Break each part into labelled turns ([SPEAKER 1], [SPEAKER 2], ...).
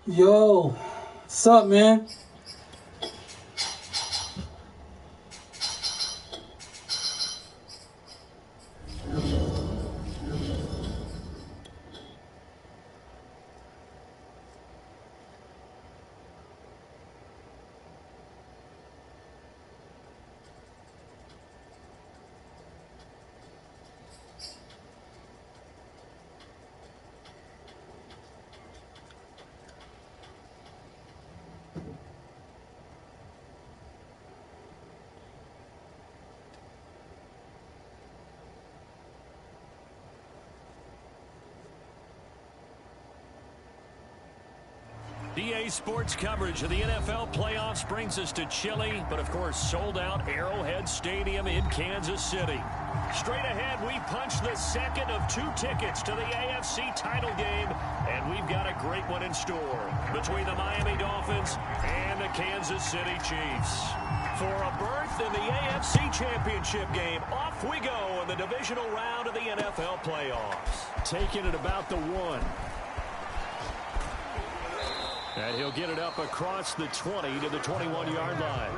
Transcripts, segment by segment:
[SPEAKER 1] Yo, what's up, man?
[SPEAKER 2] EA Sports coverage of the NFL playoffs brings us to chilly, but of course sold out Arrowhead Stadium in Kansas City. Straight ahead, we punch the second of 2 tickets to the AFC title game, and we've got a great one in store between the Miami Dolphins and the Kansas City Chiefs. For a berth in the AFC Championship game, off we go in the divisional round of the NFL playoffs. Taking it about the 1. And he'll get it up across the 20 to the 21-yard line.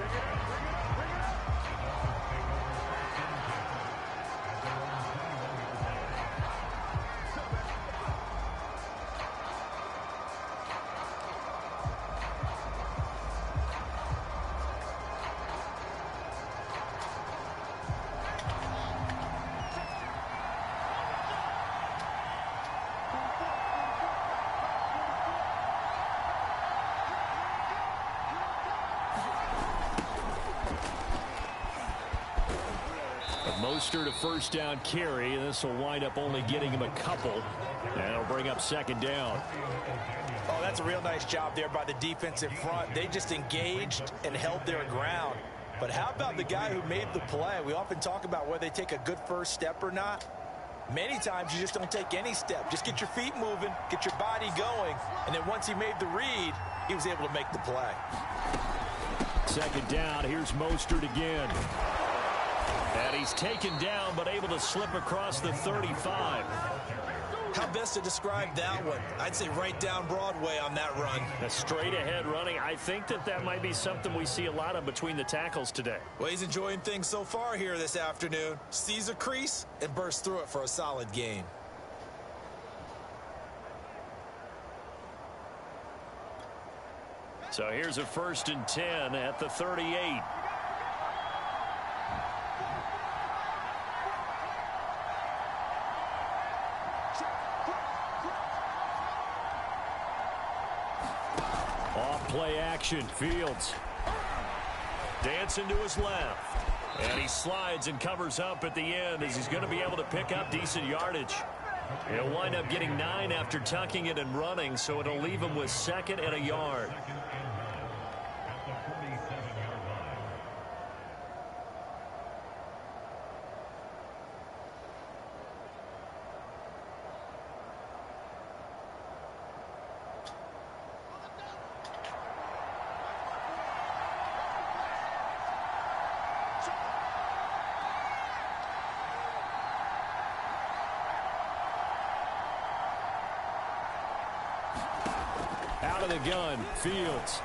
[SPEAKER 2] Mostert a first down carry, and this will wind up only getting him a couple, and it'll bring up second down.
[SPEAKER 3] Oh, that's a real nice job there by the defensive front. They just engaged and held their ground. But how about the guy who made the play? We often talk about whether they take a good first step or not. Many times you just don't take any step. Just get your feet moving, get your body going, and then once he made the read, he was able to make the play.
[SPEAKER 2] Second down, here's Mostert again. And he's taken down, but able to slip across the 35.
[SPEAKER 3] How best to describe that one? I'd say right down Broadway on that run.
[SPEAKER 2] A straight ahead running. I think that might be something we see a lot of between the tackles today.
[SPEAKER 3] Well, he's enjoying things so far here this afternoon. Sees a crease and bursts through it for a solid gain.
[SPEAKER 2] So here's a 1st and 10 at the 38. Play action. Fields dancing to his left, and he slides and covers up at the end as he's going to be able to pick up decent yardage. He'll wind up getting 9 after tucking it and running, so it'll leave him with 2nd and a yard. Out of the gun, Fields.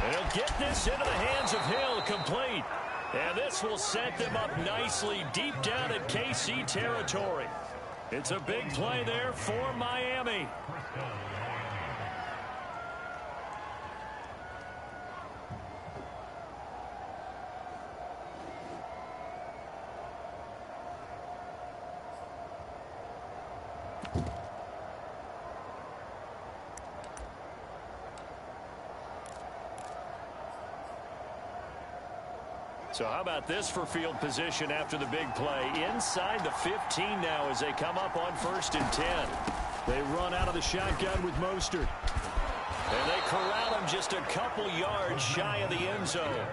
[SPEAKER 2] And he'll get this into the hands of Hill, complete. And this will set them up nicely deep down at KC territory. It's a big play there for Miami. So how about this for field position after the big play? Inside the 15 now as they come up on 1st and 10. They run out of the shotgun with Mostert. And they corral him just a couple yards shy of the end zone.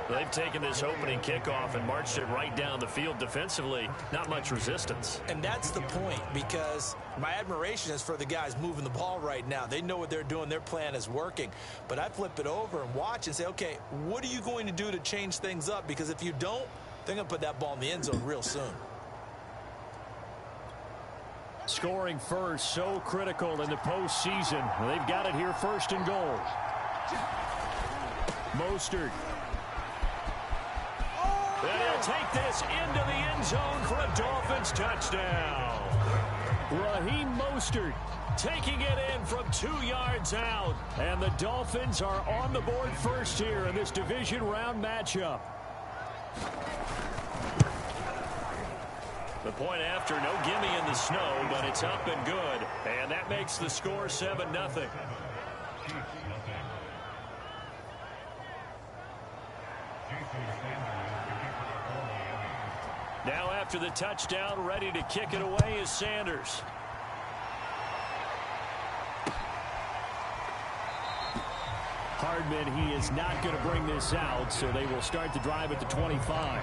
[SPEAKER 2] They've taken this opening kickoff and marched it right down the field defensively. Not much resistance.
[SPEAKER 3] And that's the point, because my admiration is for the guys moving the ball right now. They know what they're doing. Their plan is working. But I flip it over and watch and say, okay, what are you going to do to change things up? Because if you don't, they're going to put that ball in the end zone real soon.
[SPEAKER 2] Scoring first, so critical in the postseason. They've got it here, first and goal. Mostert. And he'll take this into the end zone for a Dolphins touchdown. Raheem Mostert taking it in from 2 yards out. And the Dolphins are on the board first here in this division round matchup. The point after, no gimme in the snow, but it's up and good. And that makes the score 7-0. Now after the touchdown, ready to kick it away is Sanders. Hardman, he is not going to bring this out, so they will start the drive at the 25.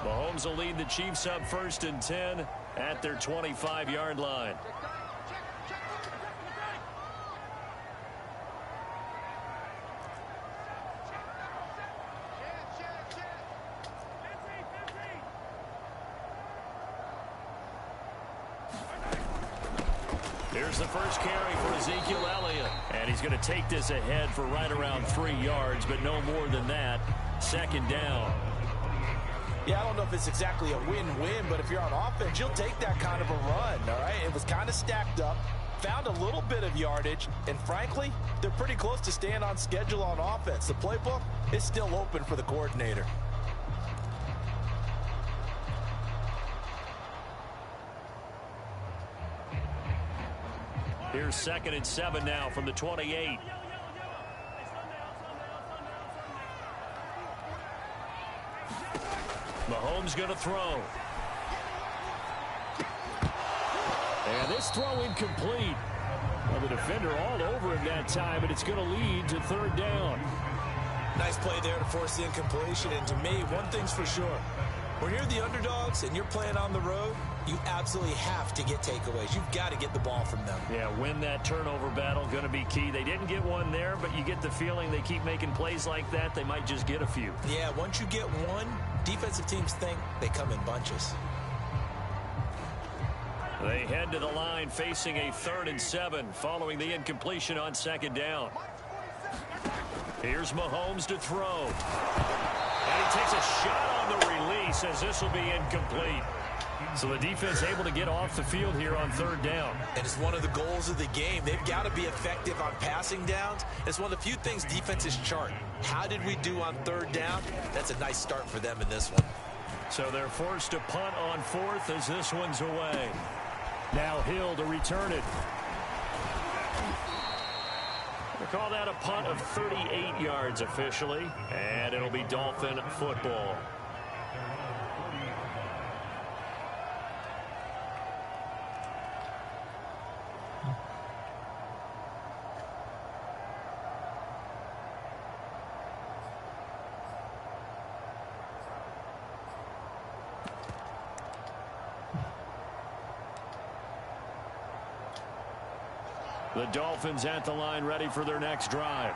[SPEAKER 2] Mahomes will lead the Chiefs up first and 10 at their 25-yard line. Here's the first carry for Ezekiel Elliott. And he's going to take this ahead for right around 3 yards, but no more than that. Second down.
[SPEAKER 3] Yeah, I don't know if it's exactly a win-win, but if you're on offense, you'll take that kind of a run, all right? It was kind of stacked up, found a little bit of yardage, and frankly, they're pretty close to staying on schedule on offense. The playbook is still open for the coordinator.
[SPEAKER 2] Here's 2nd and 7 now from the 28. Mahomes going to throw. And this throw incomplete. Well, the defender all over him that time, but it's going to lead to 3rd down.
[SPEAKER 3] Nice play there to force the incompletion. And to me, one thing's for sure. When you're the underdogs and you're playing on the road, you absolutely have to get takeaways. You've got to get the ball from them.
[SPEAKER 2] Yeah, win that turnover battle, going to be key. They didn't get one there, but you get the feeling they keep making plays like that, they might just get a few.
[SPEAKER 3] Yeah, once you get one, defensive teams think they come in bunches.
[SPEAKER 2] They head to the line facing a 3rd and 7 following the incompletion on 2nd down. Here's Mahomes to throw. And he takes a shot on the release as this will be incomplete. So the defense able to get off the field here on 3rd down.
[SPEAKER 3] And it's one of the goals of the game. They've got to be effective on passing downs. It's one of the few things defenses chart. How did we do on 3rd down? That's a nice start for them in this one.
[SPEAKER 2] So they're forced to punt on 4th as this one's away. Now Hill to return it. They call that a punt of 38 yards officially, and it'll be Dolphin football. The Dolphins at the line ready for their next drive.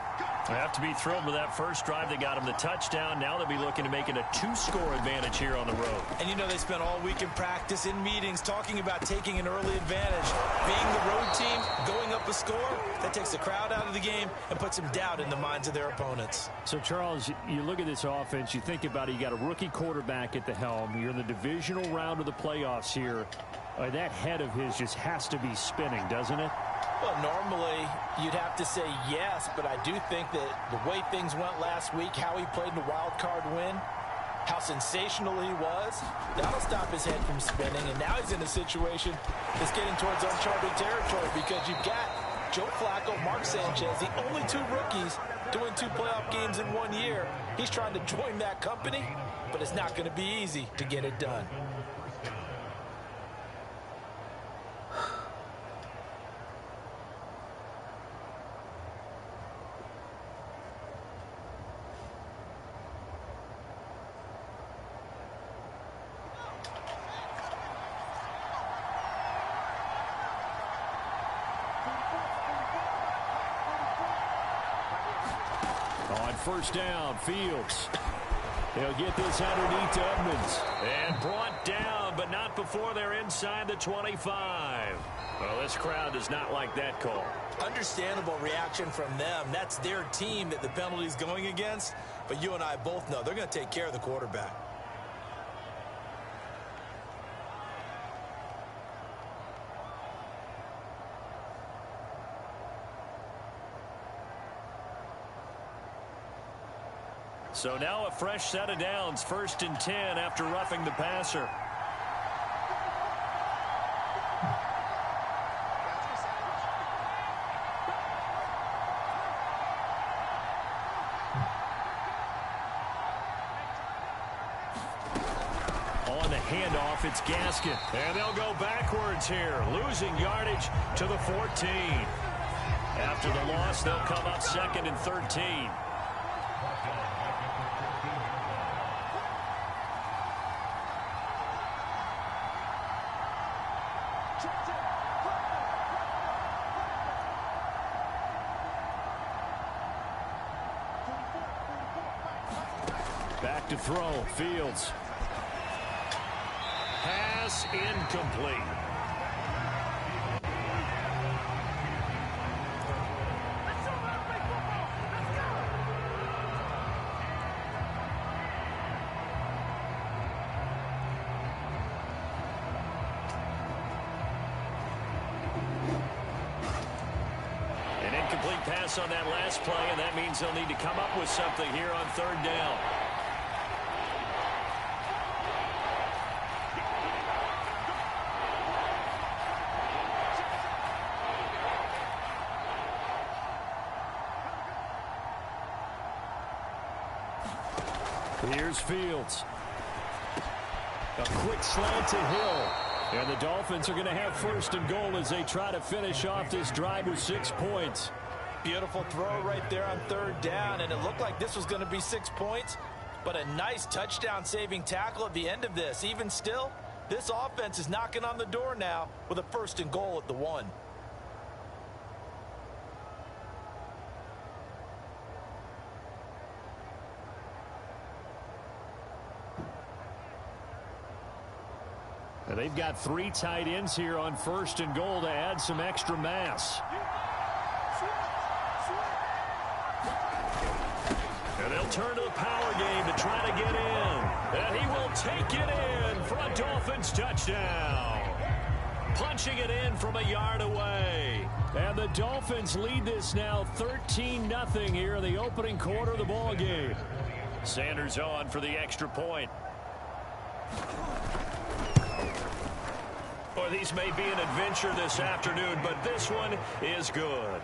[SPEAKER 2] They have to be thrilled with that first drive. They got them the touchdown. Now they'll be looking to make it a 2-score advantage here on the road.
[SPEAKER 3] And you know they spent all week in practice, in meetings, talking about taking an early advantage. Being the road team, going up a score, that takes the crowd out of the game and puts some doubt in the minds of their opponents.
[SPEAKER 2] So, Charles, you look at this offense, you think about it, you got a rookie quarterback at the helm. You're in the divisional round of the playoffs here. That head of his just has to be spinning, doesn't it?
[SPEAKER 3] Well, normally you'd have to say yes, but I do think that the way things went last week, how he played in the wild card win, how sensational he was, that'll stop his head from spinning. And now he's in a situation that's getting towards uncharted territory because you've got Joe Flacco, Mark Sanchez, the only 2 rookies doing 2 playoff games in 1 year. He's trying to join that company, but it's not going to be easy to get it done.
[SPEAKER 2] On first down, Fields. They'll get this underneath to Edmonds. And brought down, but not before they're inside the 25. Well, this crowd does not like that call.
[SPEAKER 3] Understandable reaction from them. That's their team that the penalty's going against. But you and I both know they're going to take care of the quarterback.
[SPEAKER 2] So now a fresh set of downs, 1st and 10 after roughing the passer. On the handoff, it's Gaskin. And they'll go backwards here, losing yardage to the 14. After the loss, they'll come up 2nd and 13. Back to throw, Fields. Pass incomplete. An incomplete pass on that last play, and that means they'll need to come up with something here on 3rd down. Here's Fields. A quick slant to Hill. And the Dolphins are going to have 1st and goal as they try to finish off this drive with 6 points.
[SPEAKER 3] Beautiful throw right there on 3rd down, and it looked like this was going to be 6 points, but a nice touchdown-saving tackle at the end of this. Even still, this offense is knocking on the door now with a 1st and goal at the 1.
[SPEAKER 2] And they've got 3 tight ends here on 1st and goal to add some extra mass. And they'll turn to the power game to try to get in. And he will take it in for a Dolphins touchdown. Punching it in from a yard away. And the Dolphins lead this now 13-0 here in the opening quarter of the ball game. Sanders on for the extra point. Boy, these may be an adventure this afternoon, but this one is good.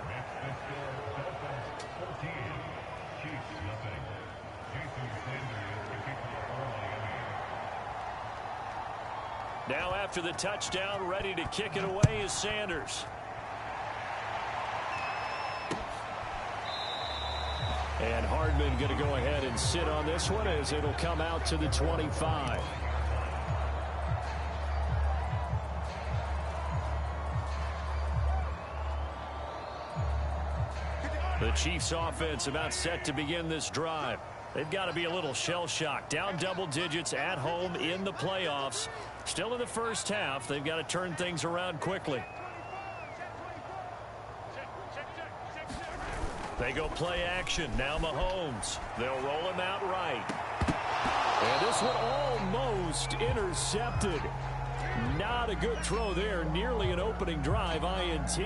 [SPEAKER 2] Now after the touchdown, ready to kick it away is Sanders. And Hardman going to go ahead and sit on this one as it'll come out to the 25. The Chiefs offense about set to begin this drive. They've got to be a little shell-shocked. Down double digits at home in the playoffs. Still in the first half. They've got to turn things around quickly. They go play action. Now Mahomes. They'll roll him out right. And this one almost intercepted. Not a good throw there. Nearly an opening drive INT.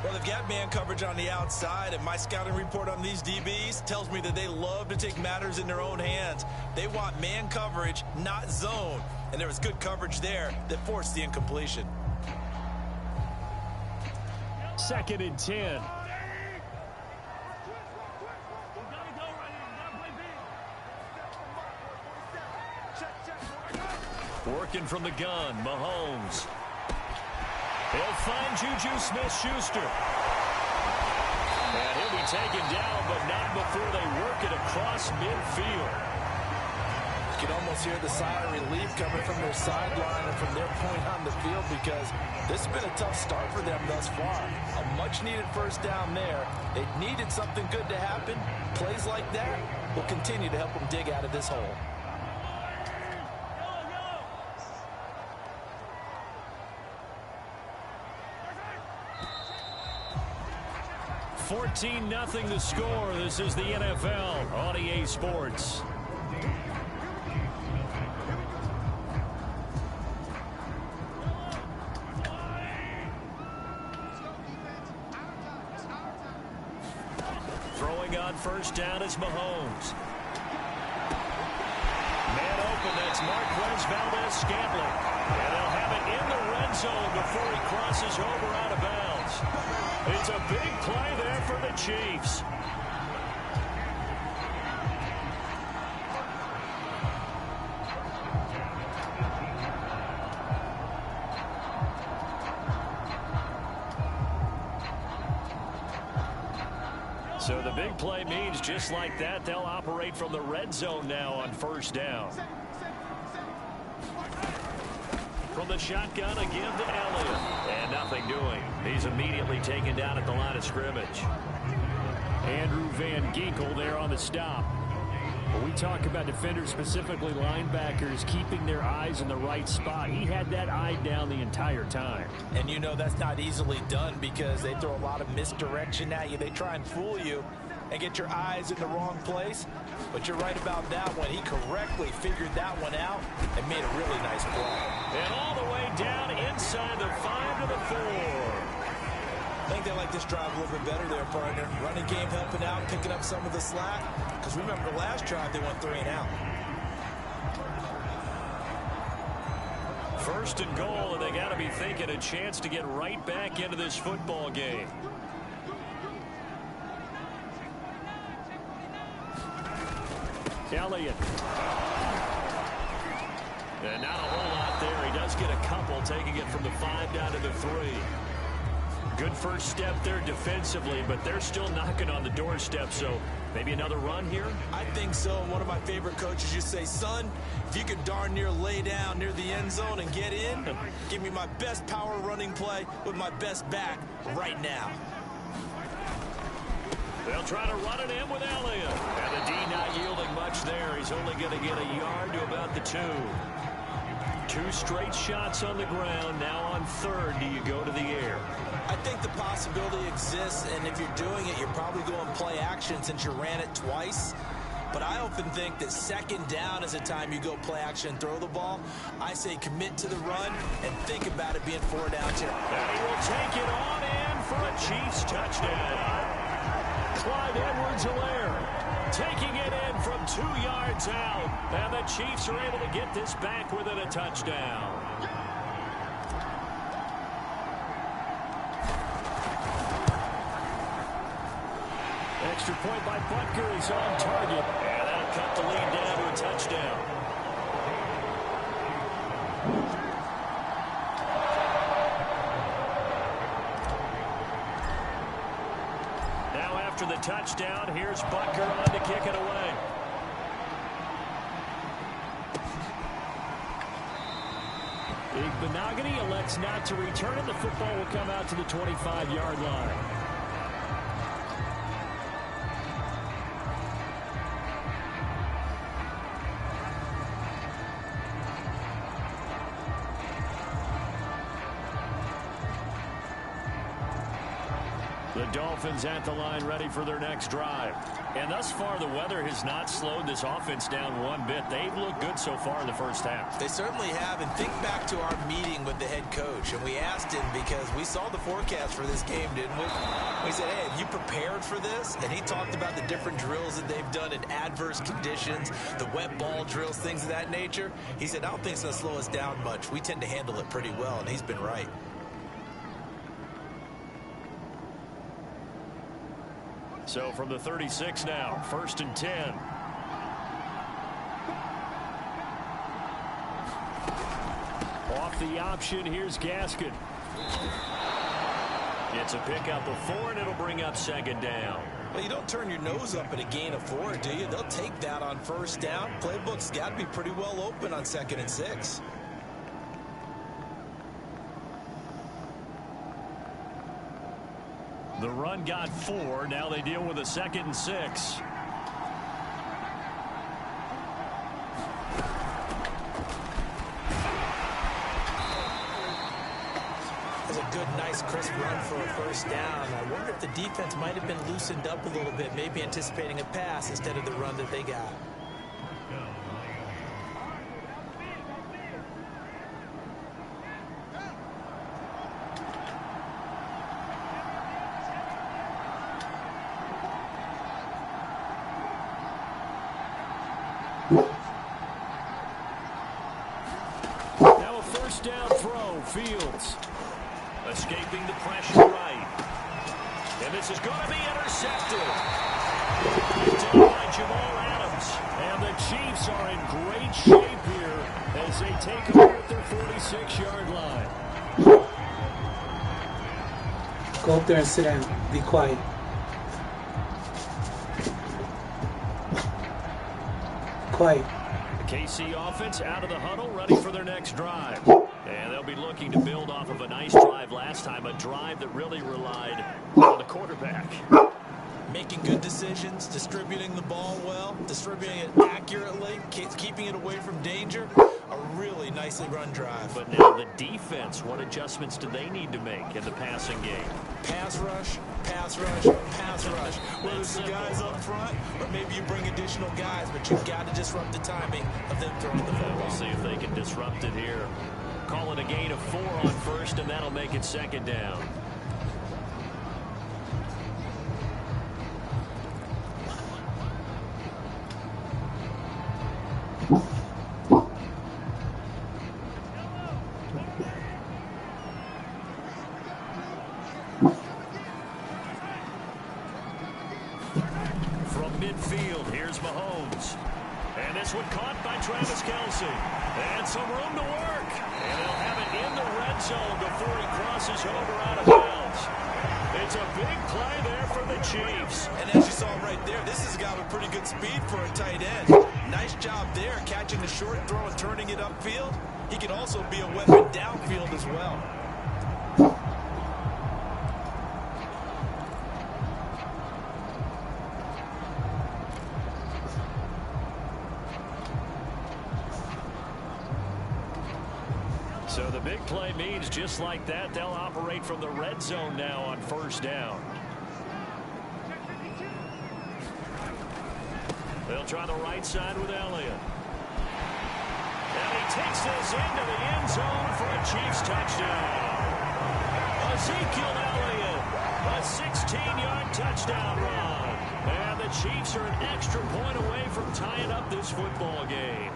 [SPEAKER 3] Well, they've got man coverage on the outside, and my scouting report on these DBs tells me that they love to take matters in their own hands. They want man coverage, not zone. And there was good coverage there that forced the incompletion.
[SPEAKER 2] 2nd and 10. Working from the gun, Mahomes. He'll find Juju Smith-Schuster. And he'll be taken down, but not before they work it across midfield.
[SPEAKER 3] You can almost hear the sigh of relief coming from their sideline and from their point on the field, because this has been a tough start for them thus far. A much-needed 1st down there. They needed something good to happen. plays like that will continue to help them dig out of this hole.
[SPEAKER 2] 14-0 the score. This is the NFL on EA Sports. Throwing on first down is Mahomes. Man open, that's Marquez Valdez-Scantling. And they'll have it in the red zone before he crosses over out of bounds. It's a big play there for the Chiefs. So the big play means just like that, they'll operate from the red zone now on first down. From the shotgun, a give to Elliott. And nothing doing. He's immediately taken down at the line of scrimmage. Andrew Van Ginkel there on the stop. When we talk about defenders, specifically linebackers, keeping their eyes in the right spot, he had that eye down the entire time.
[SPEAKER 3] And you know that's not easily done because they throw a lot of misdirection at you. They try and fool you and get your eyes in the wrong place. But you're right about that one. He correctly figured that one out and made a really nice play.
[SPEAKER 2] And all the way down inside the 5 to the 4.
[SPEAKER 3] I think they like this drive a little bit better there, partner. Running game helping out, picking up some of the slack. Because remember the last drive, they went 3 and out.
[SPEAKER 2] First and goal, and they got to be thinking a chance to get right back into this football game. Elliott. And not a whole lot there. He does get a couple, taking it from the 5 down to the 3. Good first step there defensively, but they're still knocking on the doorstep, so maybe another run here?
[SPEAKER 3] I think so. One of my favorite coaches used to say, son, if you could darn near lay down near the end zone and get in, give me my best power running play with my best back right now.
[SPEAKER 2] They'll try to run it in with Elliott. And the D not yielding much there. He's only going to get a yard to about the 2. 2 straight shots on the ground. Now on third, do you go to the air?
[SPEAKER 3] I think the possibility exists, and if you're doing it, you're probably going play action since you ran it twice. But I often think that second down is a time you go play action and throw the ball. I say commit to the run and think about it being 4 down here.
[SPEAKER 2] And he will take it on in for a Chiefs touchdown. Clyde Edwards-Helaire taking it in from 2 yards out. And the Chiefs are able to get this back within a touchdown. Extra point by Butker is on target. And that'll cut the lead down to a touchdown. Now after the touchdown, here's Butker on to kick it away. Benogany elects not to return it. The football will come out to the 25-yard line. The Dolphins at the line ready for their next drive. And thus far, the weather has not slowed this offense down one bit. They've looked good so far in the first half.
[SPEAKER 3] They certainly have. And think back to our meeting with the head coach. And we asked him because we saw the forecast for this game, didn't we? We said, hey, have you prepared for this? And he talked about the different drills that they've done in adverse conditions, the wet ball drills, things of that nature. He said, I don't think it's going to slow us down much. We tend to handle it pretty well. And he's been right.
[SPEAKER 2] So from the 36 now, 1st and 10. Off the option, here's Gaskin. It's a pickup of 4, and it'll bring up 2nd down.
[SPEAKER 3] Well, you don't turn your nose up at a gain of 4, do you? They'll take that on 1st down. Playbook's got to be pretty well open on 2nd and 6.
[SPEAKER 2] The run got 4. Now they deal with a 2nd and 6.
[SPEAKER 3] nice, crisp run for a first down. I wonder if the defense might have been loosened up a little bit, maybe anticipating a pass instead of the run that they got.
[SPEAKER 2] Now a first down throw, Fields. Escaping the pressure right. And this is going to be intercepted. Picked up by Jamal Adams. And the Chiefs are in great shape here as they take over at their 46-yard line.
[SPEAKER 1] Go up there and sit down. Be quiet. Quiet.
[SPEAKER 2] The KC offense out of the huddle, ready for their next drive. And they'll be looking to build off of a nice drive last time, a drive that really relied on the quarterback.
[SPEAKER 3] Making good decisions, distributing the ball well, distributing it accurately, keeping it away from danger. A really nicely run drive.
[SPEAKER 2] But now the defense, what adjustments do they need to make in the passing game?
[SPEAKER 3] Pass rush, pass rush, pass rush. Whether it's the guys up front or maybe you bring additional guys, but you've got to disrupt the timing of them throwing the football.
[SPEAKER 2] We'll see if they can disrupt it here. Call it a gain of 4 on first, and that'll make it second down. From midfield, here's Mahomes. And this one caught by Travis Kelce. And some room to work. And they'll have it in the red zone before he crosses over out of bounds. It's a big play there for the Chiefs.
[SPEAKER 3] And as you saw right there, this has got a pretty good speed for a tight end. Nice job there, catching the short throw and turning it upfield. He can also be a weapon downfield as well.
[SPEAKER 2] So the big play means just like that, they'll operate from the red zone now on first down. They'll try the right side with Elliott. And he takes this into the end zone for a Chiefs touchdown. Ezekiel Elliott, a 16-yard touchdown run. And the Chiefs are an extra point away from tying up this football game.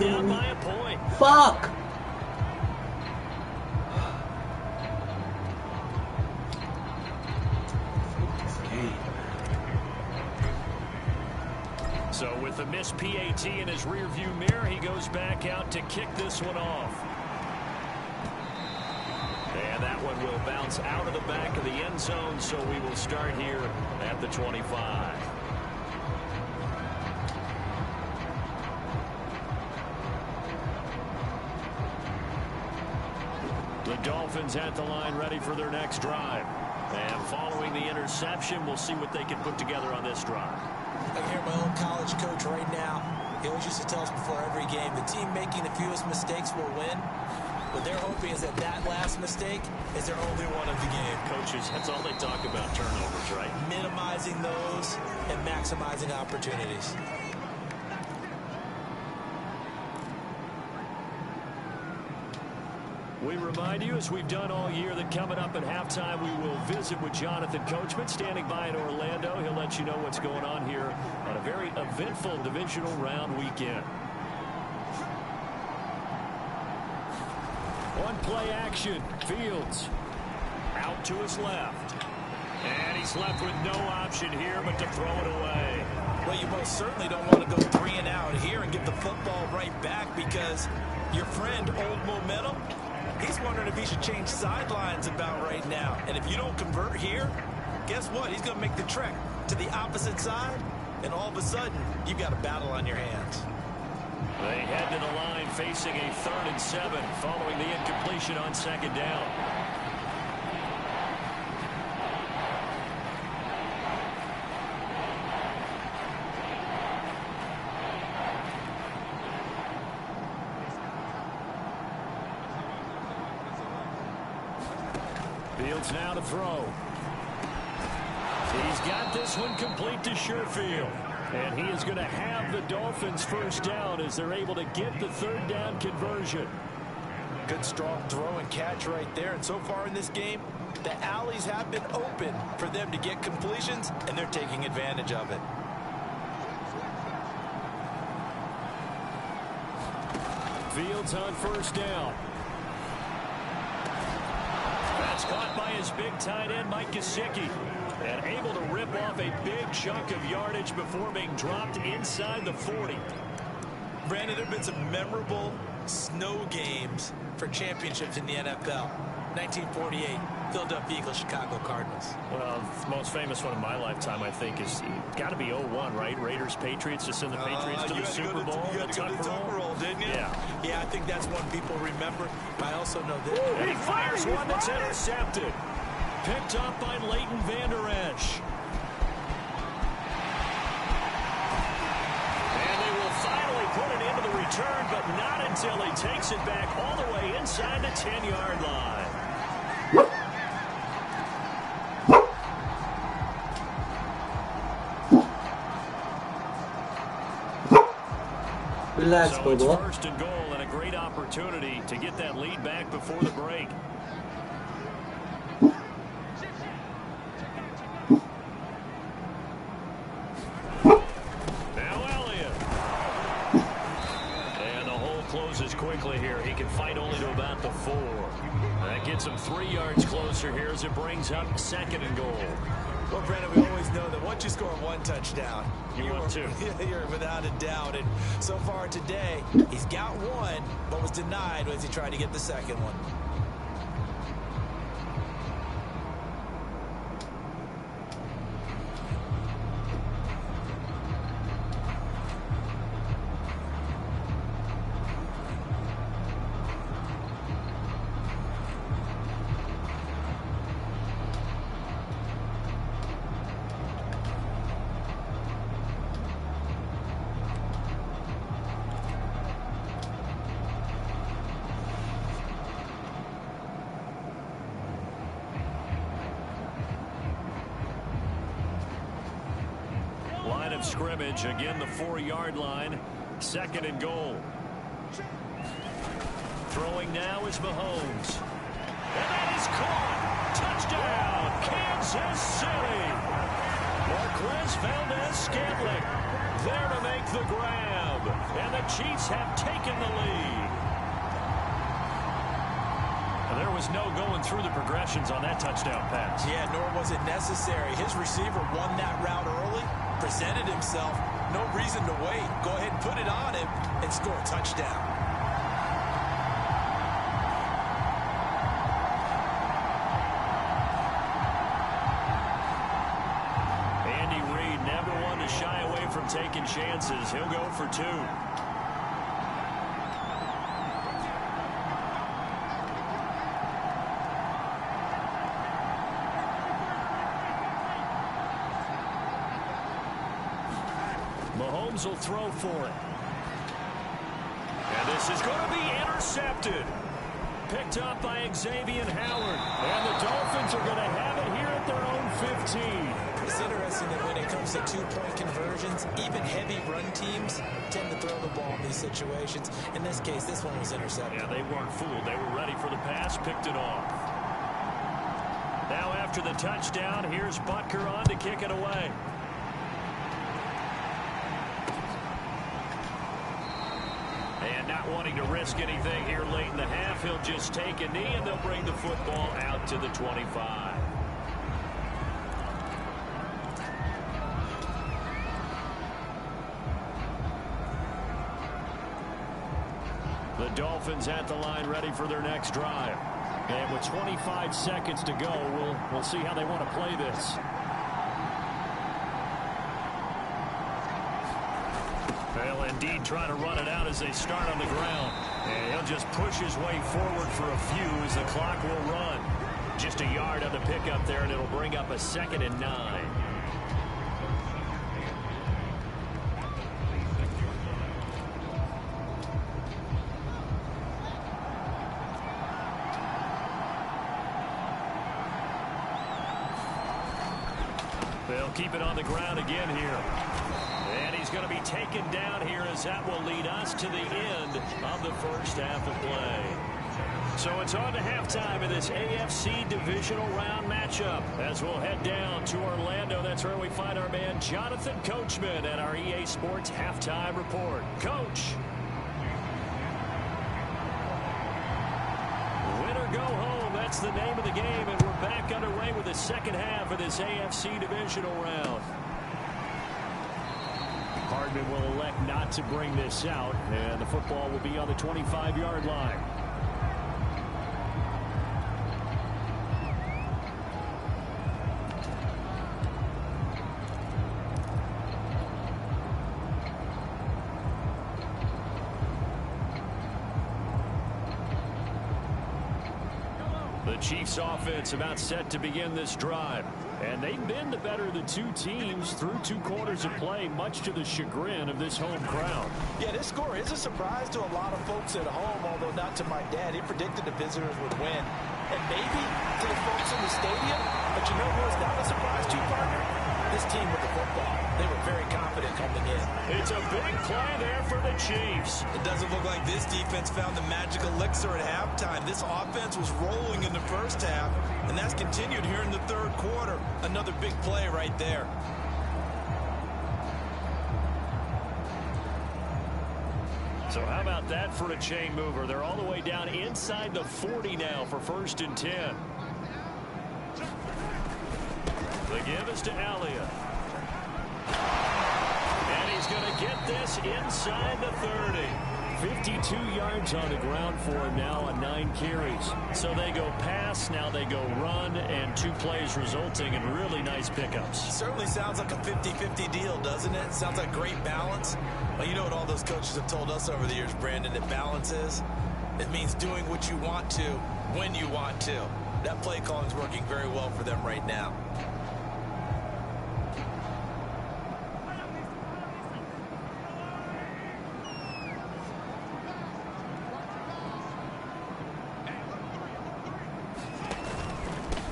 [SPEAKER 2] Down by a point.
[SPEAKER 1] Fuck!
[SPEAKER 2] So with the missed PAT in his rearview mirror, he goes back out to kick this one off. And that one will bounce out of the back of the end zone, so we will start here at the 25. The Dolphins at the line ready for their next drive. And following the interception, we'll see what they can put together on this drive.
[SPEAKER 3] I can hear my own college coach right now. He always used to tell us before every game, the team making the fewest mistakes will win. What they're hoping is that that last mistake is their only one of the game.
[SPEAKER 2] Coaches, that's all they talk about, turnovers, right?
[SPEAKER 3] Minimizing those and maximizing opportunities.
[SPEAKER 2] We remind you, as we've done all year, that coming up at halftime, we will visit with Jonathan Coachman, standing by in Orlando. He'll let you know what's going on here on a very eventful divisional round weekend. One play action. Fields out to his left. And he's left with no option here but to throw it away.
[SPEAKER 3] Well, you most certainly don't want to go 3 and out here and get the football right back, because your friend, Old Momentum, he's wondering if he should change sidelines about right now. And if you don't convert here, guess what? He's going to make the trek to the opposite side, and all of a sudden, you've got a battle on your hands.
[SPEAKER 2] They head to the line facing a 3rd and 7 following the incompletion on 2nd down. Fields now to throw. He's got this one complete to Sherfield. And he is going to have the Dolphins first down as they're able to get the third down conversion.
[SPEAKER 3] Good strong throw and catch right there. And so far in this game, the alleys have been open for them to get completions, and they're taking advantage of it.
[SPEAKER 2] Fields on first down. That's caught by his big tight end, Mike Gesicki. And able to rip off a big chunk of yardage before being dropped inside the 40.
[SPEAKER 3] Brandon, there have been some memorable snow games for championships in the NFL. 1948, Philadelphia Eagles, Chicago Cardinals.
[SPEAKER 2] Well, the most famous one in my lifetime, I think, is got to be 01, right? Raiders, Patriots, to send the Patriots to the Super Bowl.
[SPEAKER 3] You had to go to the Tucker roll, didn't you? Yeah, I think that's one people remember. I also know this.
[SPEAKER 2] And he fires one that's intercepted. Picked up by Leighton Vander Esch. And they will finally put it into the return, but not until he takes it back all the way inside the 10-yard line.
[SPEAKER 1] Relax,
[SPEAKER 2] so it's
[SPEAKER 1] Bobo.
[SPEAKER 2] first and goal and a great opportunity to get that lead back before the break. Quickly here. He can fight only to about the 4. That gets him 3 yards closer here as it brings up second and goal.
[SPEAKER 3] Well, Brandon, we always know that once you score one touchdown,
[SPEAKER 2] you're
[SPEAKER 3] without a doubt. And so far today, he's got one, but was denied as he tried to get the second one.
[SPEAKER 2] Scrimmage, again the 4-yard line, second and goal. Throwing now is Mahomes. And that is caught. Touchdown, Kansas City. Marquez Valdez-Scantling there to make the grab. And the Chiefs have taken the lead. There was no going through the progressions on that touchdown pass.
[SPEAKER 3] Yeah, nor was it necessary. His receiver won that route early, presented himself, no reason to wait. Go ahead and put it on him and score a touchdown.
[SPEAKER 2] Andy Reid never one to shy away from taking chances. He'll go for 2. Mahomes will throw for it. And this is going to be intercepted. Picked up by Xavier Howard. And the Dolphins are going to have it here at their own 15.
[SPEAKER 3] It's interesting that when it comes to 2-point conversions, even heavy run teams tend to throw the ball in these situations. In this case, this one was intercepted.
[SPEAKER 2] Yeah, they weren't fooled. They were ready for the pass, picked it off. Now after the touchdown, here's Butker on to kick it away. And not wanting to risk anything here late in the half, he'll just take a knee and they'll bring the football out to the 25. The Dolphins at the line ready for their next drive. And with 25 seconds to go, we'll see how they want to play this. They'll indeed try to run it out as they start on the ground. And he'll just push his way forward for a few as the clock will run. Just a yard on the pickup there, and it'll bring up a 2nd and 9. They'll keep it on the ground again here. And he's going to be taken down here as that will lead us to the end of the first half of play. So it's on to halftime in this AFC divisional round matchup as we'll head down to Orlando. That's where we find our man Jonathan Coachman at our EA Sports halftime report. Coach. Win or go home, that's the name of the game, and we're back underway with the second half of this AFC divisional round. Hardman will elect not to bring this out, and the football will be on the 25-yard line. The Chiefs offense about set to begin this drive. And they've been the better of the two teams through 2 quarters of play, much to the chagrin of this home crowd.
[SPEAKER 3] Yeah, this score is a surprise to a lot of folks at home, although not to my dad. He predicted the visitors would win. And maybe to the folks in the stadium. But you know who is not a surprise to you, partner? This team with the football. They were very confident coming in.
[SPEAKER 2] It's a big play there for the Chiefs.
[SPEAKER 4] It doesn't look like this defense found the magic elixir at halftime. This offense was rolling in the first half, and that's continued here in the third quarter. Another big play right there.
[SPEAKER 2] So how about that for a chain mover? They're all the way down inside the 40 now for 1st and 10. The give is to Elliott. And he's going to get this inside the 30. 52 yards on the ground for him now on 9 carries. So they go pass, now they go run, and 2 plays resulting in really nice pickups.
[SPEAKER 4] Certainly sounds like a 50-50 deal, doesn't it? Sounds like great balance. Well, you know what all those coaches have told us over the years, Brandon, that balance is? It means doing what you want to when you want to. That play calling is working very well for them right now.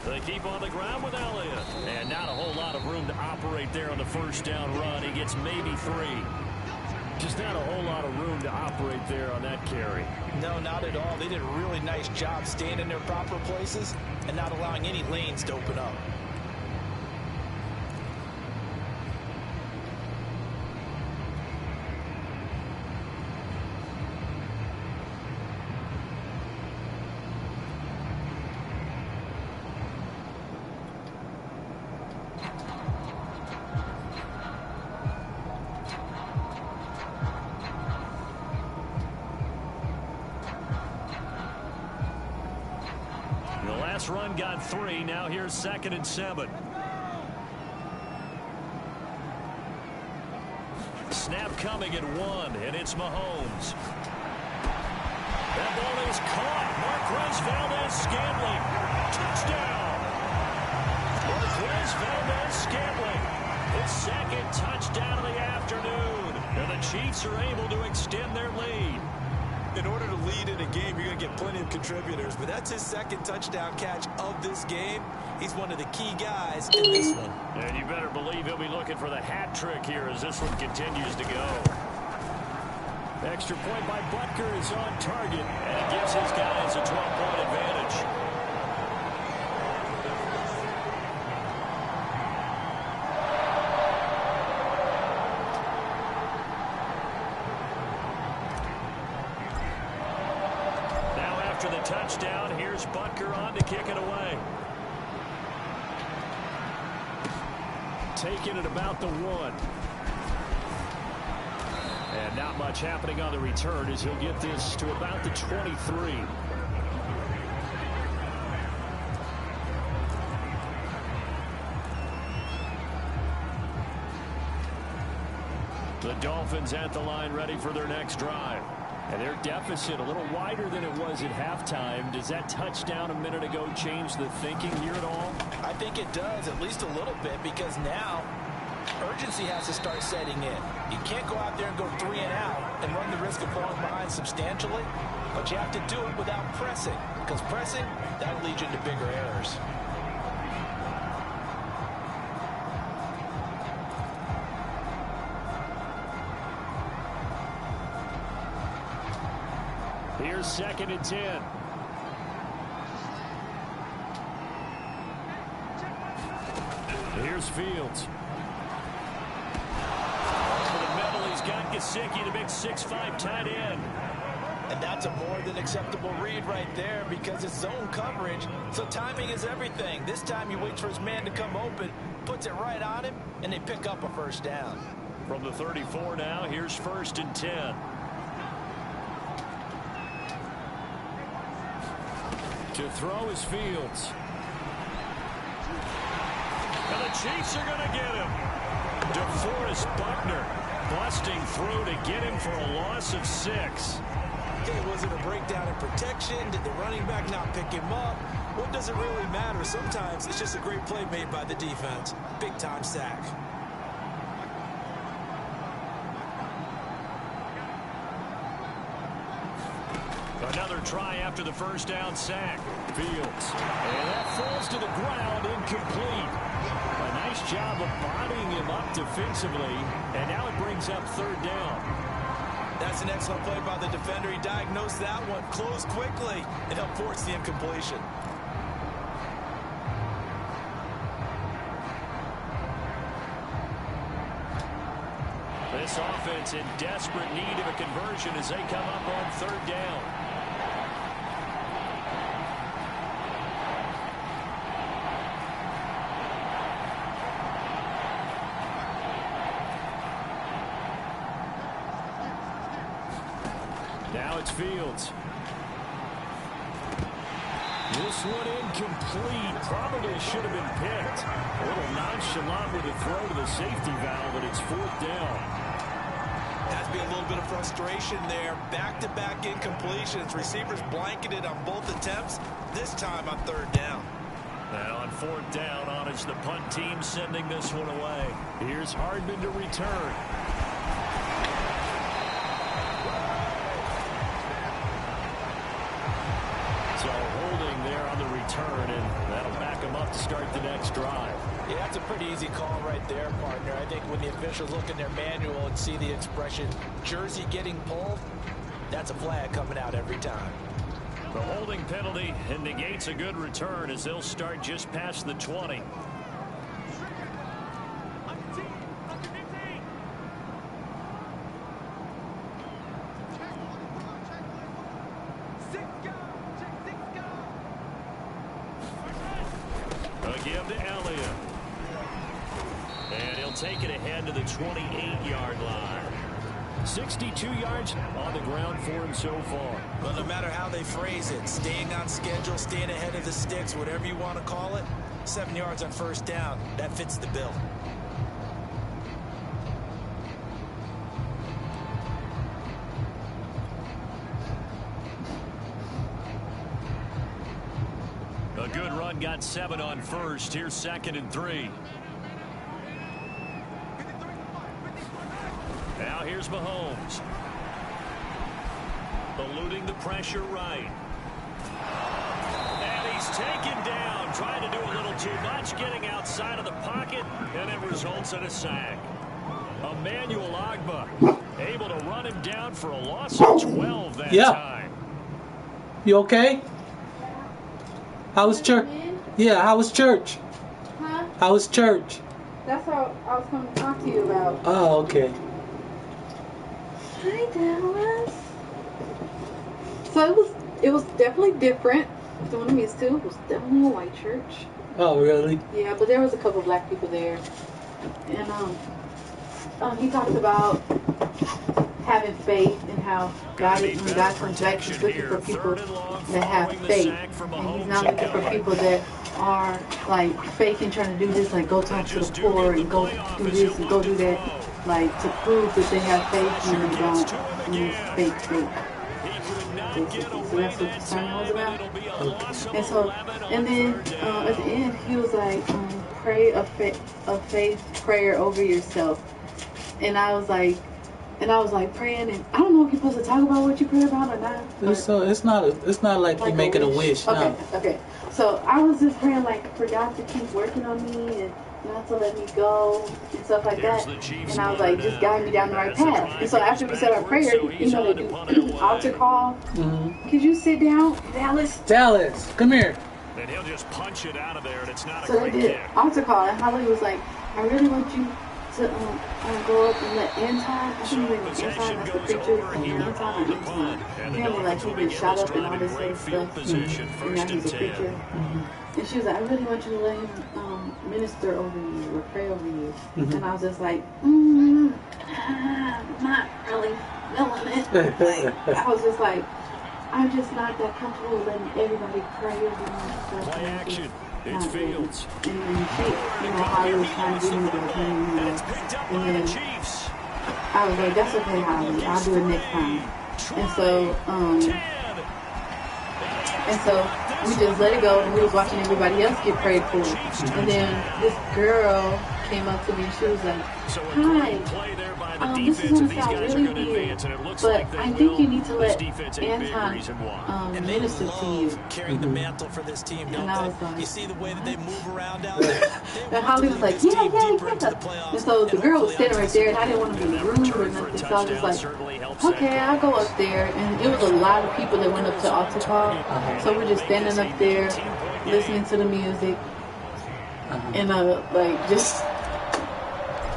[SPEAKER 2] They keep on the ground with Elliott. And not a whole lot of room to operate there on the first down run. He gets maybe 3. Just not a whole lot of room to operate there on that carry.
[SPEAKER 3] No, not at all. They did a really nice job staying in their proper places and not allowing any lanes to open up.
[SPEAKER 2] Run got 3. Now here's 2nd and 7. Snap coming at 1, and it's Mahomes. That ball is caught. Marquez Valdez-Scantling. Touchdown. Marquez Valdez-Scantling. His 2nd touchdown of the afternoon. And the Chiefs are able to extend their lead.
[SPEAKER 4] In order to lead in a game, you're going to get plenty of contributors, but that's his 2nd touchdown catch of this game. He's one of the key guys in this one.
[SPEAKER 2] And you better believe he'll be looking for the hat trick here as this one continues to go. Extra point by Butker is on target, and it gives his guys a 12-point advantage. Touchdown. Here's Butker on to kick it away. Taking it about the 1. And not much happening on the return as he'll get this to about the 23. The Dolphins at the line ready for their next drive. And their deficit a little wider than it was at halftime. Does that touchdown a minute ago change the thinking here at all?
[SPEAKER 3] I think it does, at least a little bit, because now urgency has to start setting in. You can't go out there and go 3 and out and run the risk of falling behind substantially, but you have to do it without pressing, because pressing, that'll lead you into bigger errors.
[SPEAKER 2] Here's 2nd and 10. Here's Fields. For the middle, he's got Gesicki, the big 6'5" tight end.
[SPEAKER 3] And that's a more than acceptable read right there because it's zone coverage, so timing is everything. This time he waits for his man to come open, puts it right on him, and they pick up a first down.
[SPEAKER 2] From the 34 now, here's 1st and 10. To throw is Fields. And the Chiefs are going to get him. DeForest Buckner busting through to get him for a loss of 6.
[SPEAKER 3] Okay, was it a breakdown in protection? Did the running back not pick him up? What does it really matter? Sometimes it's just a great play made by the defense. Big-time sack.
[SPEAKER 2] Another try after the first down sack. Fields. And that falls to the ground, incomplete. A nice job of bodying him up defensively. And now it brings up 3rd down.
[SPEAKER 3] That's an excellent play by the defender. He diagnosed that one, closed quickly, and helped force the incompletion.
[SPEAKER 2] This offense in desperate need of a conversion as they come up on 3rd down. Now it's Fields. This one incomplete. Probably should have been picked. A little nonchalant with a throw to the safety valve, but it's 4th down.
[SPEAKER 3] Has to be a little bit of frustration there. Back-to-back incompletions. Receivers blanketed on both attempts. This time on 3rd down.
[SPEAKER 2] Now on 4th down, Honest, the punt team sending this one away. Here's Hardman to return. So holding there on the return, and that'll back him up to start the next drive.
[SPEAKER 3] Yeah, that's a pretty easy call right there, partner. I think when the officials look in their manual and see the expression, jersey getting pulled, that's a flag coming out every time.
[SPEAKER 2] The holding penalty negates a good return as they'll start just past the 20. A give to Elliott. And he'll take it ahead to the 28-yard line. 62 yards on the ground for him so far.
[SPEAKER 3] Well, no matter how they phrase it, staying on schedule, staying ahead of the sticks, whatever you want to call it, 7 yards on 1st down, that fits the bill.
[SPEAKER 2] A good run got 7 on 1st. Here's 2nd and 3. Now here's Mahomes. Eluding the pressure right. And he's taken down. Trying to do a little too much. Getting outside of the pocket. And it results in a sack. Emmanuel Ogbah able to run him down for a loss of 12 that time.
[SPEAKER 1] You okay? How was church? Yeah, how was church?
[SPEAKER 5] Huh?
[SPEAKER 1] How was church?
[SPEAKER 5] That's what I was going to talk to you about.
[SPEAKER 1] Oh, okay.
[SPEAKER 5] Hi, Dallas. So it was definitely different than what I'm used to. It was definitely a white church.
[SPEAKER 1] Oh, really?
[SPEAKER 5] Yeah, but there was a couple of black people there. And he talked about having faith and how God comes back, he's looking for people that have faith. And he's not looking for people that are like faking, trying to do this, like go talk to the poor and go do this and go do that, like to prove that they have faith and they don't use fake faith. Basically. So that's what the sermon was about. And then at the end he was like, pray a faith prayer over yourself. And I was like praying, and I don't know if you're supposed to talk about what you pray about or not.
[SPEAKER 1] It's not like you're making a wish.
[SPEAKER 5] Okay,
[SPEAKER 1] no.
[SPEAKER 5] okay. So I was just praying like for God to keep working on me and not to let me go and stuff like that. And I was like, just guide me down the right path. And so after we said our prayer, you know, they do altar call. Could you sit down, Dallas?
[SPEAKER 1] Dallas, come here.
[SPEAKER 2] And he'll just punch it out of there, and it's not a
[SPEAKER 5] So they
[SPEAKER 2] great
[SPEAKER 5] did
[SPEAKER 2] kick.
[SPEAKER 5] altar call, and Holly was like, I really want you to go up and let Anton, I think his name was Anton, that's the preacher, Anton or Anton. Apparently, like, he been shot up and all this other stuff, and now he's a preacher. And she was like, I really want you to let him minister over you or pray over you. And I was just like, not really feeling it. Like, I was just like, I'm just not that comfortable letting everybody pray over me and stuff.
[SPEAKER 2] Play action. It's Fields.
[SPEAKER 5] And then she, you know, Holly was trying to give me the opinion,
[SPEAKER 2] And it's picked up by the Chiefs.
[SPEAKER 5] I was like, that's okay, Holly. I'll do it next time. And so we just let it go, and we was watching everybody else get prayed for. And then this girl came up to me, and she was like, hi, this is going to sound really weird, but I think you need to let Anton minister to you.
[SPEAKER 4] Carrying the mantle for this team, don't
[SPEAKER 5] And I was
[SPEAKER 4] they?
[SPEAKER 5] like,
[SPEAKER 4] You see the way that they move around down there?
[SPEAKER 5] And Holly was like, yeah. And so the girl was standing right there, and I didn't want to be rude or nothing, so I was just like, okay, I'll go up there. And it was a lot of people that went up to altar call, so we're just standing up there, listening to the music, and like just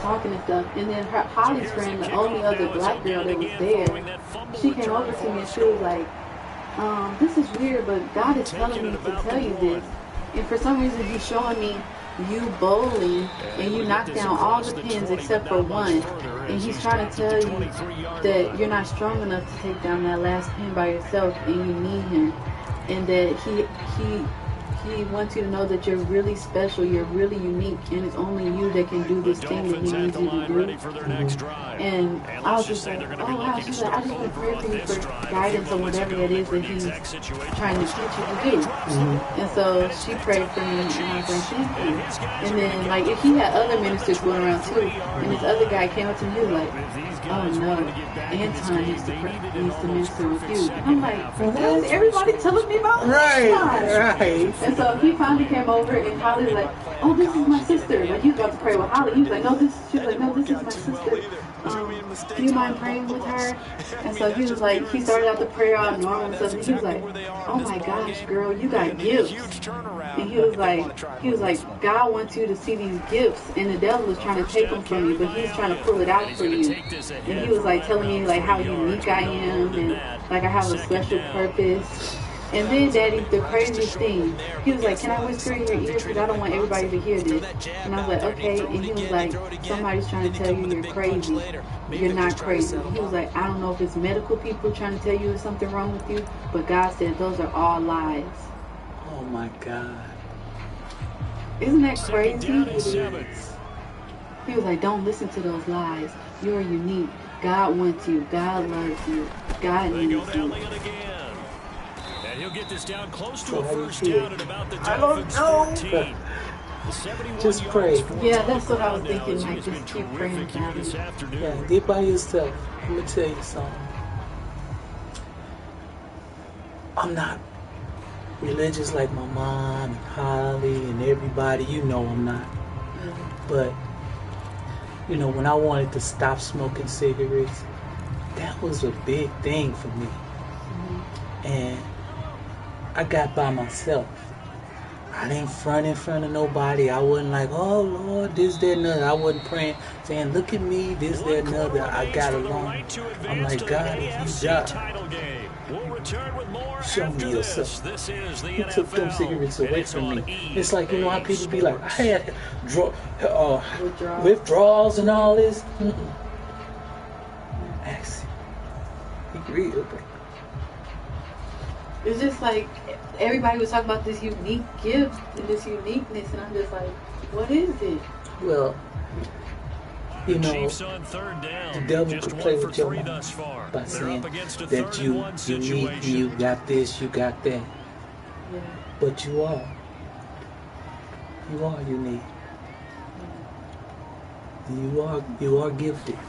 [SPEAKER 5] talking and stuff. And then Holly's friend, the only other black girl that was there, she came over to me and she was like, this is weird, but God is telling me to tell you this. And for some reason, he's showing me you bowling, and you knocked down all the pins except for one. And he's trying to tell you that you're not strong enough to take down that last pin by yourself, and you need him. And that he wants you to know that you're really special, you're really unique, and it's only you that can do this thing that he needs you to do. And I was just like, oh wow, she's like, I just want to pray for you for guidance on whatever it is that he's trying to teach you to do. And so she prayed for me, and I was like, thank you. And then like he had other ministers going around too, and this other guy came up to me like, oh no, Anton needs to minister with you. And I'm like, why is everybody telling me about
[SPEAKER 1] Right.
[SPEAKER 5] And so he finally came over, and Holly was like, oh, this is my sister. Like, he was about to pray with Holly. He was like, she was like, no, this is my sister. Do you mind praying with her? And so he was like, he started out the prayer all normal and stuff, and he was like, oh my gosh, girl, you got gifts. And he was like, God wants you to see these gifts, and the devil is trying to take them from you, but he's trying to pull it out for you. And he was like telling me like how unique I am, and like I have a special purpose. And then, Daddy, the craziest thing, he was like, can I whisper in your ear because I don't want everybody to hear this. And I was like, okay. And he was like, somebody's trying to tell you you're crazy. You're not crazy. He was like, I don't know if it's medical people trying to tell you there's something wrong with you, but God said those are all lies.
[SPEAKER 1] Oh my God.
[SPEAKER 5] Isn't that crazy? He was like, don't listen to those lies. You're unique. God wants you. God loves you. God needs you.
[SPEAKER 2] And he'll get this down close to a first down at about the Dolphins 14.
[SPEAKER 1] Just pray.
[SPEAKER 5] Yeah, that's what I was thinking. Like, just keep praying about it.
[SPEAKER 1] Yeah, get by yourself. Let me tell you something. I'm not religious like my mom and Holly and everybody. You know I'm not. But, you know, when I wanted to stop smoking cigarettes, that was a big thing for me. And I got by myself. I didn't front in front of nobody. I wasn't like, oh Lord, this, that, and other. I wasn't praying, saying, look at me, this, that, and other. I got along. I'm like, God, if you got, show me yourself. He took them cigarettes away from me. It's like, you know how people be like, I had withdrawals and all this. Actually, he real, bro.
[SPEAKER 5] It's just like everybody was talking about this unique gift and this uniqueness, and I'm just like, what is it?
[SPEAKER 1] Well, you know, the devil could play with your mind by saying that you unique, you got this, you got that.
[SPEAKER 5] Yeah.
[SPEAKER 1] But you are unique. You are gifted.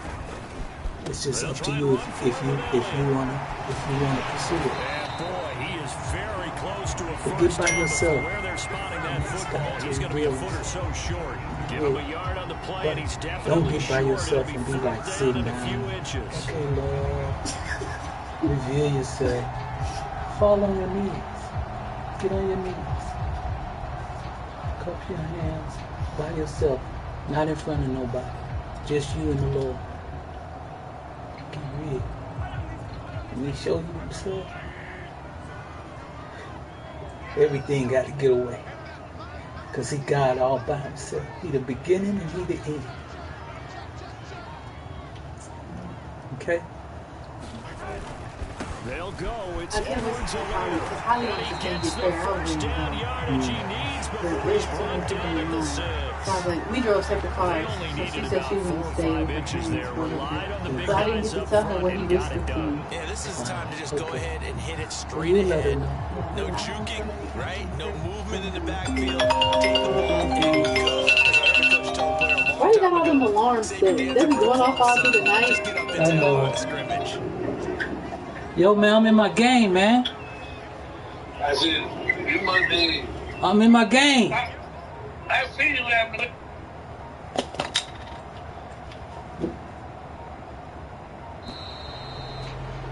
[SPEAKER 1] It's just up to you if you wanna pursue it.
[SPEAKER 2] boy, he is very close to a
[SPEAKER 1] Get
[SPEAKER 2] first
[SPEAKER 1] by
[SPEAKER 2] down.
[SPEAKER 1] yourself.
[SPEAKER 2] Where they're spotting that football, he's going to be a foot or so short. Give him a yard on the play, and he's definitely
[SPEAKER 1] don't get by
[SPEAKER 2] short.
[SPEAKER 1] yourself
[SPEAKER 2] It'll
[SPEAKER 1] and be
[SPEAKER 2] fourth
[SPEAKER 1] like
[SPEAKER 2] down
[SPEAKER 1] sitting
[SPEAKER 2] in a
[SPEAKER 1] down.
[SPEAKER 2] few inches.
[SPEAKER 1] Okay, Lord. Reveal yourself. Fall on your knees. Get on your knees. Cup your hands by yourself. Not in front of nobody. Just you and the Lord. Get real. Let me show you himself. Everything got to get away. Because he God all by himself. He the beginning and he the end. Okay?
[SPEAKER 2] They'll go. It's
[SPEAKER 5] I can't
[SPEAKER 2] Edwards
[SPEAKER 5] listen to
[SPEAKER 2] alone.
[SPEAKER 5] Holly.
[SPEAKER 2] And he gets the first down yardage he needs before he's brought down at the 6.
[SPEAKER 5] So I was like, we drove separate cars.
[SPEAKER 2] They only
[SPEAKER 5] So she
[SPEAKER 2] needed
[SPEAKER 5] said
[SPEAKER 2] about
[SPEAKER 5] she was
[SPEAKER 2] 4
[SPEAKER 5] going
[SPEAKER 2] or
[SPEAKER 5] to stay
[SPEAKER 2] 5
[SPEAKER 5] with
[SPEAKER 2] inches there. Relied on the big
[SPEAKER 5] So I didn't
[SPEAKER 2] guys
[SPEAKER 5] get to
[SPEAKER 2] up
[SPEAKER 5] tell her
[SPEAKER 2] front
[SPEAKER 5] what he
[SPEAKER 2] and got
[SPEAKER 5] whispered
[SPEAKER 2] it
[SPEAKER 5] to me.
[SPEAKER 2] done.
[SPEAKER 4] Yeah, this is time to just go ahead and hit it straight
[SPEAKER 1] You let her
[SPEAKER 4] ahead.
[SPEAKER 1] know.
[SPEAKER 4] No juking, right? No movement in the backfield. Take the ball and go. As our coach told a player a long
[SPEAKER 5] Why you got
[SPEAKER 4] time
[SPEAKER 5] all them
[SPEAKER 4] ago,
[SPEAKER 5] alarms
[SPEAKER 4] save
[SPEAKER 5] set?
[SPEAKER 4] your
[SPEAKER 5] They
[SPEAKER 4] dance
[SPEAKER 5] be
[SPEAKER 4] for
[SPEAKER 5] going
[SPEAKER 4] a
[SPEAKER 5] off all
[SPEAKER 4] son.
[SPEAKER 5] through the night.
[SPEAKER 4] Just get up and
[SPEAKER 1] I
[SPEAKER 4] tackle
[SPEAKER 1] know.
[SPEAKER 4] on the scrimmage.
[SPEAKER 1] Yo, man, I'm in my game, man.
[SPEAKER 6] I said, you must be.
[SPEAKER 1] I'm in my game.
[SPEAKER 6] I see you laughing.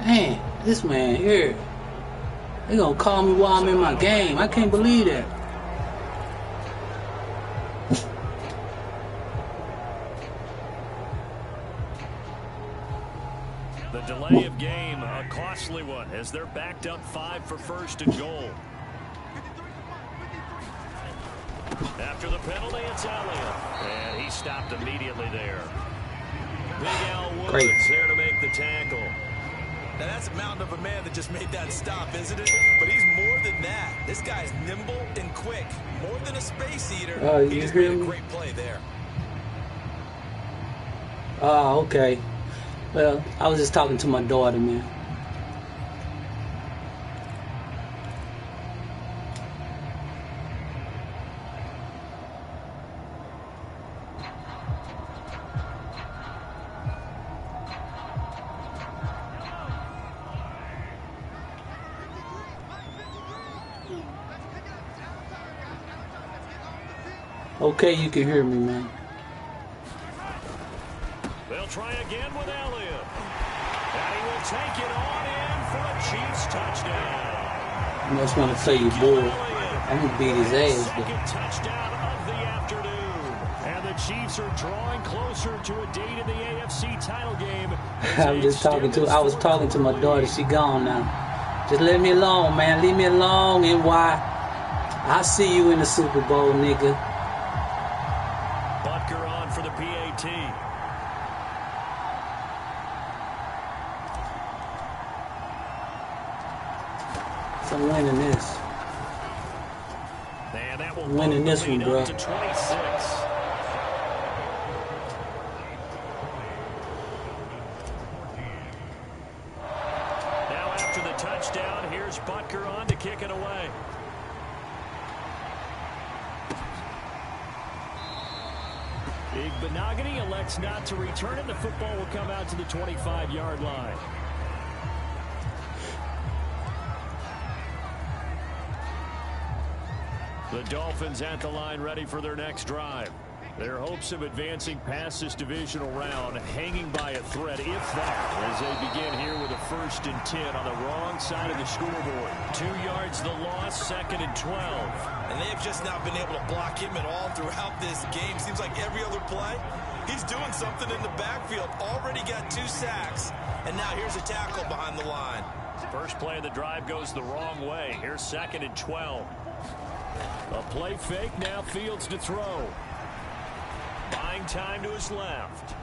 [SPEAKER 1] Man, this man here. They gonna call me while I'm in my game. I can't believe that.
[SPEAKER 2] The delay of game, a costly one, as they're backed up 5 for first and goal. After the penalty, it's Elliott. And he stopped immediately there. Big Al Woods there to make the tackle.
[SPEAKER 4] Now that's a mountain of a man that just made that stop, isn't it? But he's more than that. This guy's nimble and quick. More than a space eater. He
[SPEAKER 1] You
[SPEAKER 4] just
[SPEAKER 1] hear
[SPEAKER 4] made a
[SPEAKER 1] me?
[SPEAKER 4] great play there.
[SPEAKER 1] Oh, okay. Well, I was just talking to my daughter, man. Okay, you can hear me, man.
[SPEAKER 2] They'll try again with Elliott. And he will take it on in for a Chiefs touchdown.
[SPEAKER 1] I just want to tell you, boy, I'm going to beat his ass.
[SPEAKER 2] Second touchdown of the afternoon. And the Chiefs are drawing closer to a date in the AFC title game.
[SPEAKER 1] I was talking to my daughter. She gone now. Just let me alone, man. Leave me alone, and why? I'll see you in the Super Bowl, nigga.
[SPEAKER 2] Butker on for the PAT.
[SPEAKER 1] So I'm winning this.
[SPEAKER 2] And that will
[SPEAKER 1] Winning this one, bro.
[SPEAKER 2] to 26. Now after the touchdown, here's Butker on to kick it away. Big Benogany elects not to return it. The football will come out to the 25-yard line. The Dolphins at the line ready for their next drive. Their hopes of advancing past this divisional round hanging by a thread, if that, as they begin here with a 1st and 10 on the wrong side of the scoreboard. 2 yards the loss, 2nd and 12.
[SPEAKER 4] And they have just not been able to block him at all throughout this game. Seems like every other play, he's doing something in the backfield. Already got 2 sacks, and now here's a tackle behind the line.
[SPEAKER 2] First play of the drive goes the wrong way. Here's 2nd and 12. A play fake, now Fields to throw. Buying time to his left.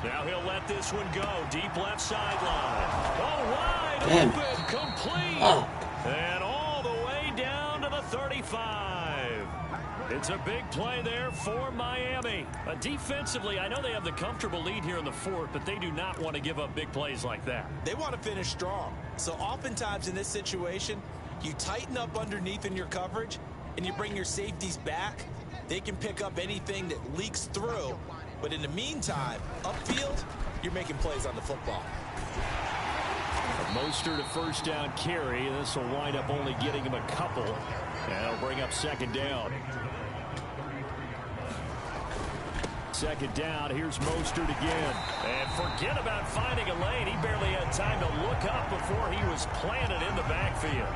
[SPEAKER 2] Now he'll let this one go. Deep left sideline. Oh, wide open, complete.
[SPEAKER 1] Oh.
[SPEAKER 2] And all the way down to the 35. It's a big play there for Miami. Defensively, I know they have the comfortable lead here in the 4th, but they do not want to give up big plays like that.
[SPEAKER 4] They want to finish strong. So oftentimes in this situation, you tighten up underneath in your coverage, and you bring your safeties back. They can pick up anything that leaks through. But in the meantime, upfield, you're making plays on the football.
[SPEAKER 2] Mostert a first down carry. This will wind up only getting him a couple. And it'll bring up second down. Second down, here's Mostert again. And forget about finding a lane. He barely had time to look up before he was planted in the backfield.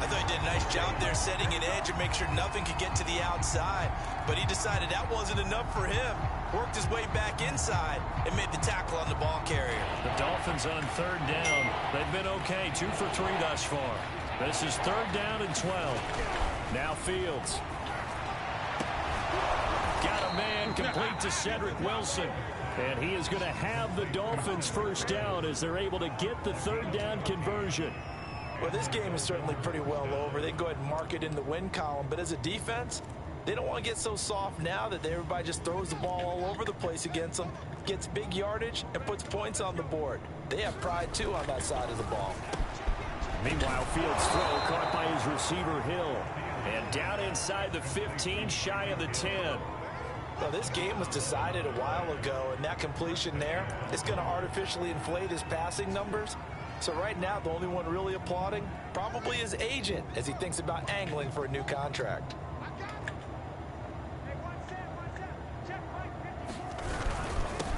[SPEAKER 4] I thought he did a nice job there setting an edge and make sure nothing could get to the outside. But he decided that wasn't enough for him. Worked his way back inside and made the tackle on the ball carrier.
[SPEAKER 2] The Dolphins on third down. They've been okay, 2 for 3 thus far. This is third down and 12. Now Fields. Got a man complete to Cedric Wilson. And he is going to have the Dolphins first down as they're able to get the third down conversion.
[SPEAKER 3] Well, this game is certainly pretty well over. They can go ahead and mark it in the win column. But as a defense, they don't want to get so soft now that everybody just throws the ball all over the place against them, gets big yardage, and puts points on the board. They have pride, too, on that side of the ball.
[SPEAKER 2] Meanwhile, Fields' throw caught by his receiver, Hill. And down inside the 15, shy of the 10.
[SPEAKER 3] Well, this game was decided a while ago, and that completion there is going to artificially inflate his passing numbers. So right now, the only one really applauding probably his agent as he thinks about angling for a new contract.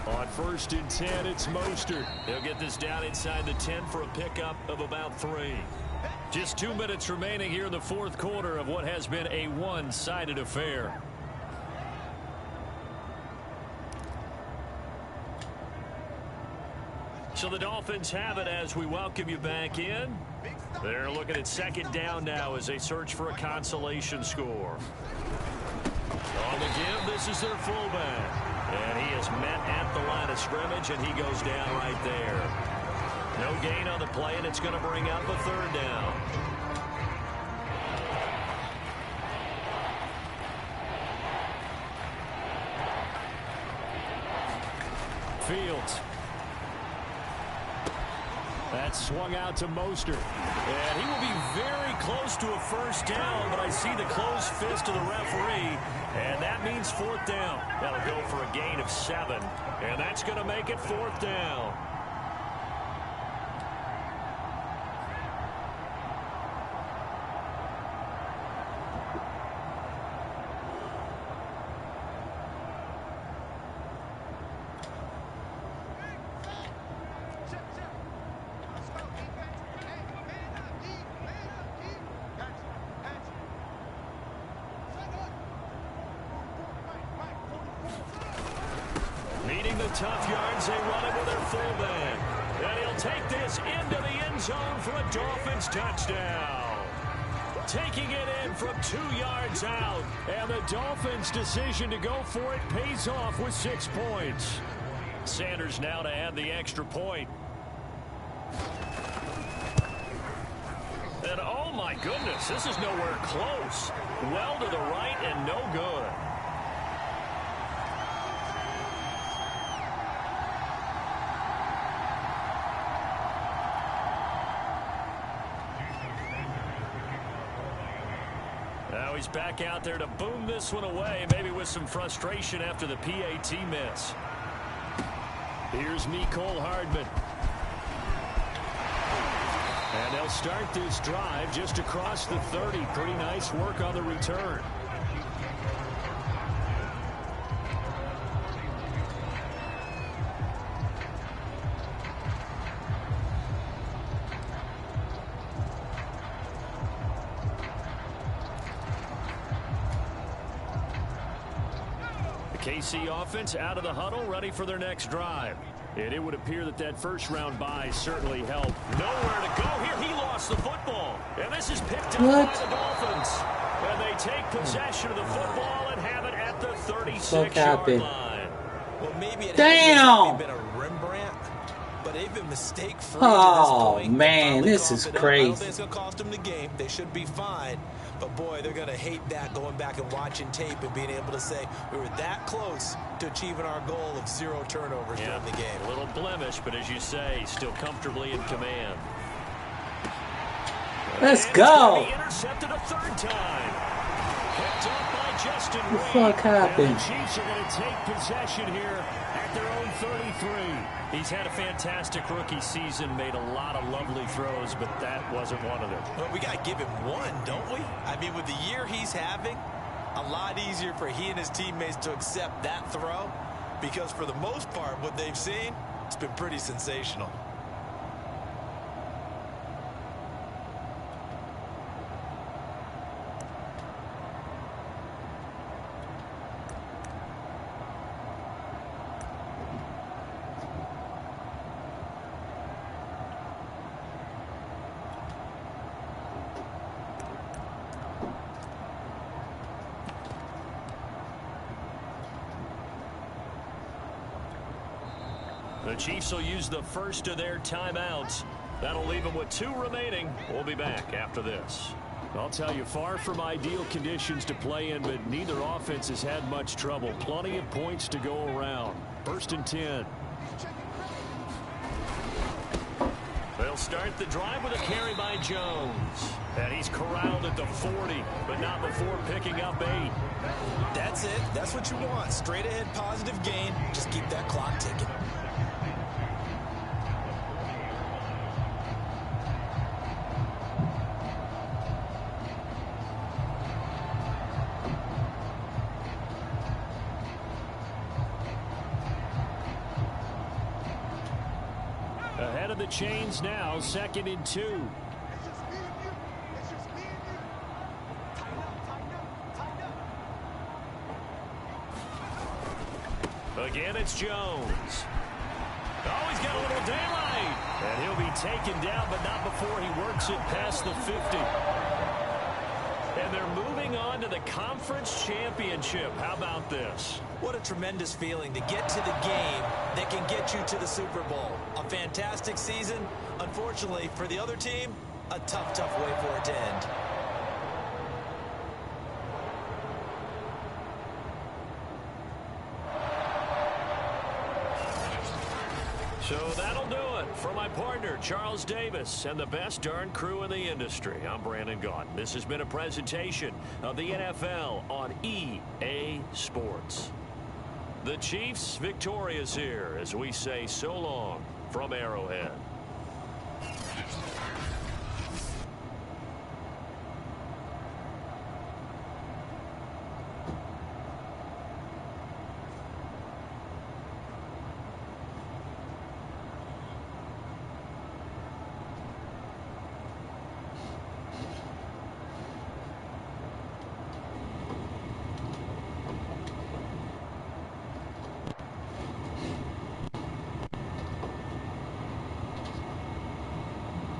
[SPEAKER 2] On first and 10, it's Mostert. He'll get this down inside the 10 for a pickup of about 3. Just 2 minutes remaining here in the fourth quarter of what has been a one-sided affair. So the Dolphins have it as we welcome you back in. They're looking at second down now as they search for a consolation score. On the give, this is their fullback. And he is met at the line of scrimmage, and he goes down right there. No gain on the play, and it's going to bring up a third down. Fields. That's swung out to Mostert. And he will be very close to a first down, but I see the closed fist of the referee, and that means fourth down. That'll go for a gain of 7, and that's going to make it fourth down. Tough yards, they run it with their fullback. And he'll take this into the end zone for a Dolphins touchdown. Taking it in from 2 yards out. And the Dolphins' decision to go for it pays off with 6 points. Sanders now to add the extra point. And oh my goodness, this is nowhere close. Well to the right and no good. Now he's back out there to boom this one away, maybe with some frustration after the PAT miss. Here's Mecole Hardman. And they'll start this drive just across the 30. Pretty nice work on the return. KC offense out of the huddle, ready for their next drive. And it would appear that that first-round bye certainly helped. Nowhere to go here. He lost the football. And this is picked up by the Dolphins. And they take possession of the football and have it at the 36-yard line.
[SPEAKER 3] Well, maybe it hasn't been a Rembrandt, but they've been mistake-free to this point.
[SPEAKER 1] Man, this is crazy.
[SPEAKER 3] I don't think it's going to cost them the game. They should be fine. But, boy, they're going to hate that, going back and watching tape and being able to say we were that close to achieving our goal of 0 turnovers during the game.
[SPEAKER 2] A little blemish, but as you say, still comfortably in command.
[SPEAKER 1] Let's go.
[SPEAKER 2] Intercepted a third time. Picked up by Justin
[SPEAKER 1] The
[SPEAKER 2] Reed.
[SPEAKER 1] fuck happened?
[SPEAKER 2] And the Chiefs are going to take possession here at their own 33. He's had a fantastic rookie season, made a lot of lovely throws, but that wasn't one of them.
[SPEAKER 4] Well, we got to give him one, don't we? I mean, with the year he's having, a lot easier for he and his teammates to accept that throw, because for the most part, what they've seen, it's been pretty sensational.
[SPEAKER 2] The Chiefs will use the first of their timeouts. That'll leave them with 2 remaining. We'll be back after this. I'll tell you, far from ideal conditions to play in, but neither offense has had much trouble. Plenty of points to go around. 1st and 10. They'll start the drive with a carry by Jones. And he's corralled at the 40, but not before picking up 8.
[SPEAKER 4] That's it. That's what you want. Straight ahead positive gain. Just keep that clock ticking.
[SPEAKER 2] Ahead of the chains now, 2nd and 2. Again, it's Jones. Oh, he's got a little daylight. And he'll be taken down, but not before he works it past the 50. And they're moving on to the conference championship. How about this?
[SPEAKER 4] What a tremendous feeling to get to the game that can get you to the Super Bowl. A fantastic season. Unfortunately, for the other team, a tough, tough way for it to end.
[SPEAKER 2] So that'll do it for my partner, Charles Davis, and the best darn crew in the industry. I'm Brandon Gaudin. This has been a presentation of the NFL on EA Sports. The Chiefs victorious here as we say so long from Arrowhead.